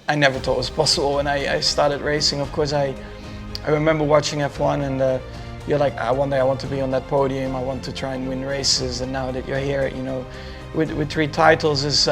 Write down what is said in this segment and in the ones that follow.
I never thought it was possible when I started racing. Of course, I remember watching F1 and you're like, one day I want to be on that podium, I want to try and win races, and now that you're here, you know, with 3 titles is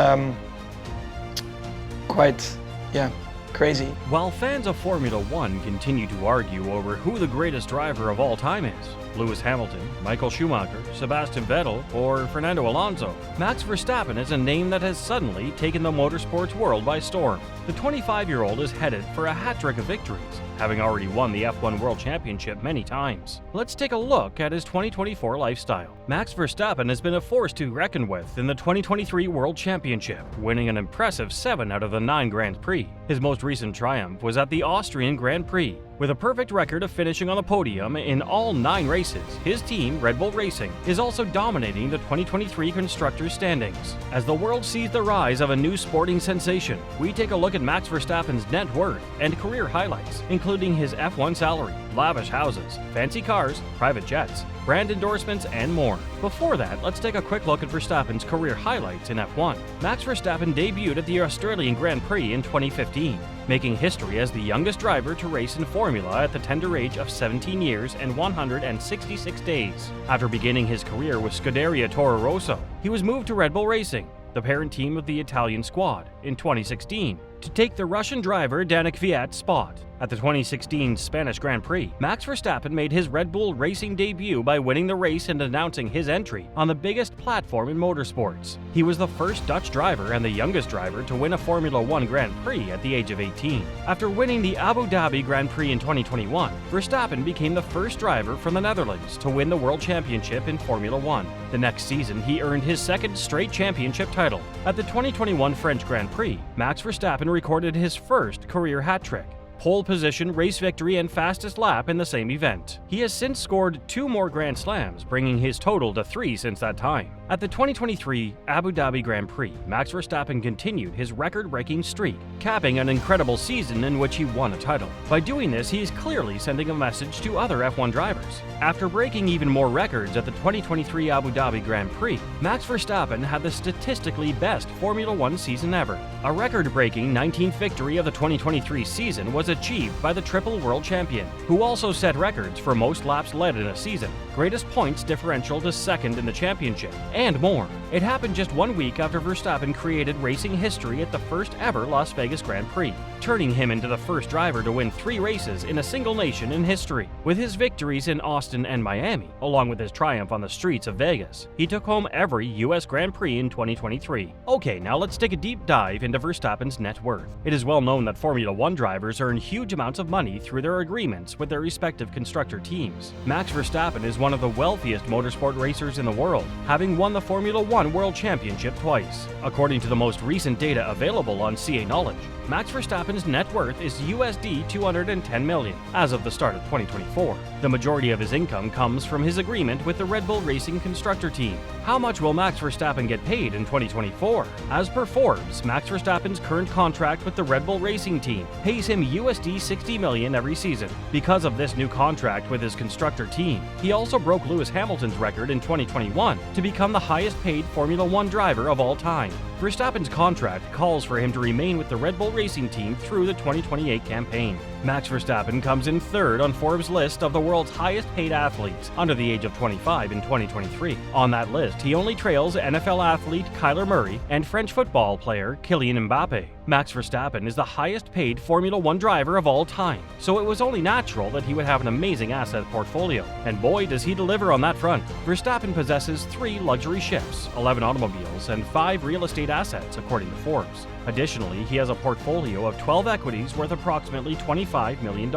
quite, yeah, crazy. While fans of Formula One continue to argue over who the greatest driver of all time is, Lewis Hamilton, Michael Schumacher, Sebastian Vettel, or Fernando Alonso, Max Verstappen is a name that has suddenly taken the motorsports world by storm. The 25-year-old is headed for a hat-trick of victories, having already won the F1 World Championship many times. Let's take a look at his 2024 lifestyle. Max Verstappen has been a force to reckon with in the 2023 World Championship, winning an impressive 7 out of the 9 Grand Prix. His most recent triumph was at the Austrian Grand Prix. With a perfect record of finishing on the podium in all 9 races, his team, Red Bull Racing, is also dominating the 2023 Constructors' standings. As the world sees the rise of a new sporting sensation, we take a look at Max Verstappen's net worth and career highlights, including his F1 salary, lavish houses, fancy cars, private jets, brand endorsements, and more. Before that, let's take a quick look at Verstappen's career highlights in F1. Max Verstappen debuted at the Australian Grand Prix in 2015, making history as the youngest driver to race in Formula at the tender age of 17 years and 166 days. After beginning his career with Scuderia Toro Rosso, he was moved to Red Bull Racing, the parent team of the Italian squad, in 2016, to take the Russian driver Danik Kvyat's spot. At the 2016 Spanish Grand Prix, Max Verstappen made his Red Bull Racing debut by winning the race and announcing his entry on the biggest platform in motorsports. He was the first Dutch driver and the youngest driver to win a Formula One Grand Prix at the age of 18. After winning the Abu Dhabi Grand Prix in 2021, Verstappen became the first driver from the Netherlands to win the World Championship in Formula One. The next season, he earned his second straight championship title. At the 2021 French Grand Prix, Max Verstappen recorded his first career hat-trick: pole position, race victory, and fastest lap in the same event. He has since scored 2 more Grand Slams, bringing his total to 3 since that time. At the 2023 Abu Dhabi Grand Prix, Max Verstappen continued his record-breaking streak, capping an incredible season in which he won a title. By doing this, he is clearly sending a message to other F1 drivers. After breaking even more records at the 2023 Abu Dhabi Grand Prix, Max Verstappen had the statistically best Formula One season ever. A record-breaking 19th victory of the 2023 season was achieved by the triple world champion, who also set records for most laps led in a season, greatest points differential to second in the championship, and more. It happened just 1 week after Verstappen created racing history at the first ever Las Vegas Grand Prix, turning him into the first driver to win 3 races in a single nation in history. With his victories in Austin and Miami, along with his triumph on the streets of Vegas, he took home every US Grand Prix in 2023. Okay, now let's take a deep dive into Verstappen's net worth. It is well known that Formula One drivers earn huge amounts of money through their agreements with their respective constructor teams. Max Verstappen is one of the wealthiest motorsport racers in the world, having won the Formula One World Championship twice. According to the most recent data available on CA Knowledge, Max Verstappen's net worth is USD 210 million as of the start of 2024. The majority of his income comes from his agreement with the Red Bull Racing constructor team. How much will Max Verstappen get paid in 2024? As per Forbes, Max Verstappen's current contract with the Red Bull Racing team pays him USD 60 million every season. Because of this new contract with his constructor team, he also broke Lewis Hamilton's record in 2021 to become the highest paid Formula One driver of all time. Verstappen's contract calls for him to remain with the Red Bull Racing team through the 2028 campaign. Max Verstappen comes in third on Forbes' list of the world's highest paid athletes under the age of 25 in 2023. On that list, he only trails NFL athlete Kyler Murray and French football player Kylian Mbappe. Max Verstappen is the highest paid Formula One driver of all time, so it was only natural that he would have an amazing asset portfolio. And boy, does he deliver on that front. Verstappen possesses 3 luxury ships, 11 automobiles, and 5 real estate assets, according to Forbes. Additionally, he has a portfolio of 12 equities worth approximately $25 million.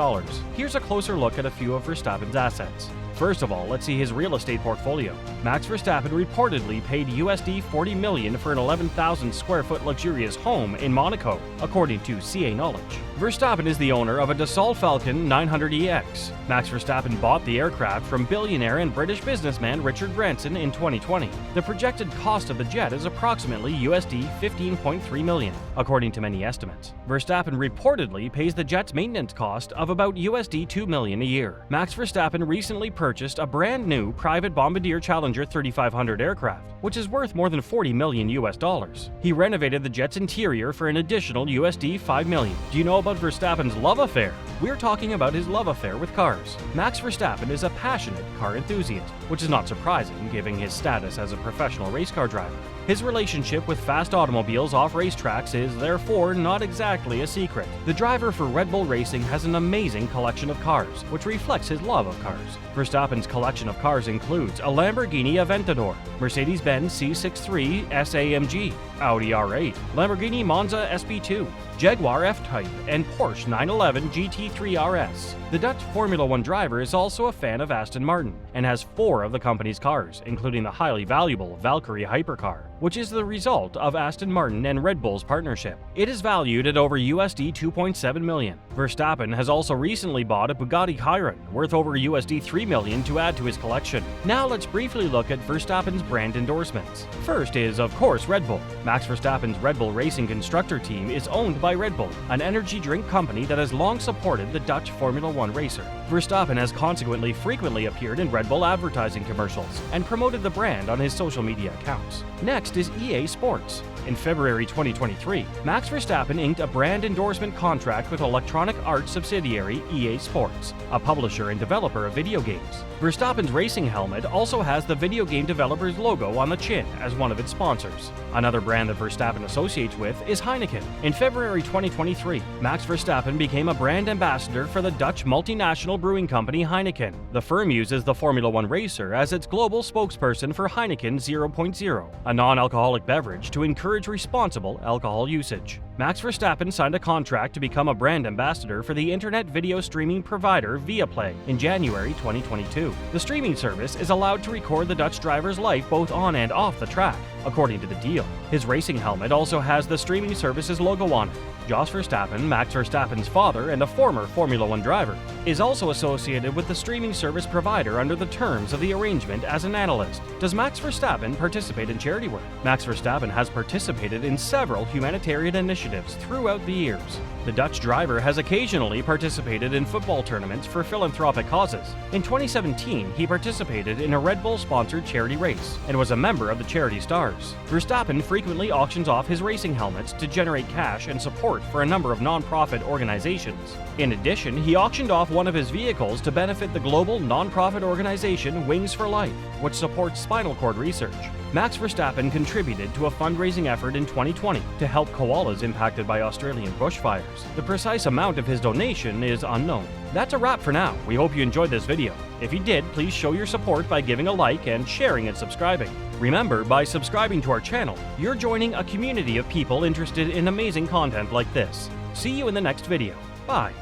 Here's a closer look at a few of Verstappen's assets. First of all, let's see his real estate portfolio. Max Verstappen reportedly paid USD 40 million for an 11,000 square foot luxurious home in Monaco, according to CA Knowledge. Verstappen is the owner of a Dassault Falcon 900EX. Max Verstappen bought the aircraft from billionaire and British businessman Richard Branson in 2020. The projected cost of the jet is approximately USD 15.3 million, according to many estimates. Verstappen reportedly pays the jet's maintenance cost of about USD 2 million a year. Max Verstappen recently purchased a brand new private Bombardier Challenger 3500 aircraft, which is worth more than 40 million US dollars. He renovated the jet's interior for an additional USD 5 million. Do you know about Verstappen's love affair? We're talking about his love affair with cars. Max Verstappen is a passionate car enthusiast, which is not surprising given his status as a professional race car driver. His relationship with fast automobiles off racetracks is therefore not exactly a secret. The driver for Red Bull Racing has an amazing collection of cars, which reflects his love of cars. Verstappen's collection of cars includes a Lamborghini Aventador, Mercedes-Benz C63 SAMG, Audi R8, Lamborghini Monza SP2, Jaguar F-Type, and Porsche 911 GT3 RS. The Dutch Formula One driver is also a fan of Aston Martin and has 4 of the company's cars, including the highly valuable Valkyrie hypercar, which is the result of Aston Martin and Red Bull's partnership. It is valued at over USD 2.7 million. Verstappen has also recently bought a Bugatti Chiron, worth over USD 3 million to add to his collection. Now let's briefly look at Verstappen's brand endorsements. First is, of course, Red Bull. Max Verstappen's Red Bull Racing constructor team is owned by Red Bull, an energy drink company that has long supported the Dutch Formula One racer. Verstappen has consequently frequently appeared in Red Bull advertising commercials and promoted the brand on his social media accounts. Next is EA Sports. In February 2023, Max Verstappen inked a brand endorsement contract with Electronic Arts subsidiary EA Sports, a publisher and developer of video games. Verstappen's racing helmet also has the video game developer's logo on the chin as one of its sponsors. Another brand that Verstappen associates with is Heineken. In February 2023, Max Verstappen became a brand ambassador for the Dutch multinational brewing company Heineken. The firm uses the Formula One racer as its global spokesperson for Heineken 0.0, a non-alcoholic beverage to encourage responsible alcohol usage. Max Verstappen signed a contract to become a brand ambassador for the internet video streaming provider Viaplay in January 2022. The streaming service is allowed to record the Dutch driver's life both on and off the track, according to the deal. His racing helmet also has the streaming service's logo on it. Jos Verstappen, Max Verstappen's father and a former Formula One driver, is also associated with the streaming service provider under the terms of the arrangement as an analyst. Does Max Verstappen participate in charity work? Max Verstappen has participated in several humanitarian initiatives throughout the years. The Dutch driver has occasionally participated in football tournaments for philanthropic causes. In 2017, he participated in a Red Bull-sponsored charity race and was a member of the Charity Stars. Verstappen frequently auctions off his racing helmets to generate cash and support for a number of non-profit organizations. In addition, he auctioned off one of his vehicles to benefit the global non-profit organization Wings for Life, which supports spinal cord research. Max Verstappen contributed to a fundraising effort in 2020 to help koalas impacted by Australian bushfires. The precise amount of his donation is unknown. That's a wrap for now. We hope you enjoyed this video. If you did, please show your support by giving a like and sharing and subscribing. Remember, by subscribing to our channel, you're joining a community of people interested in amazing content like this. See you in the next video. Bye.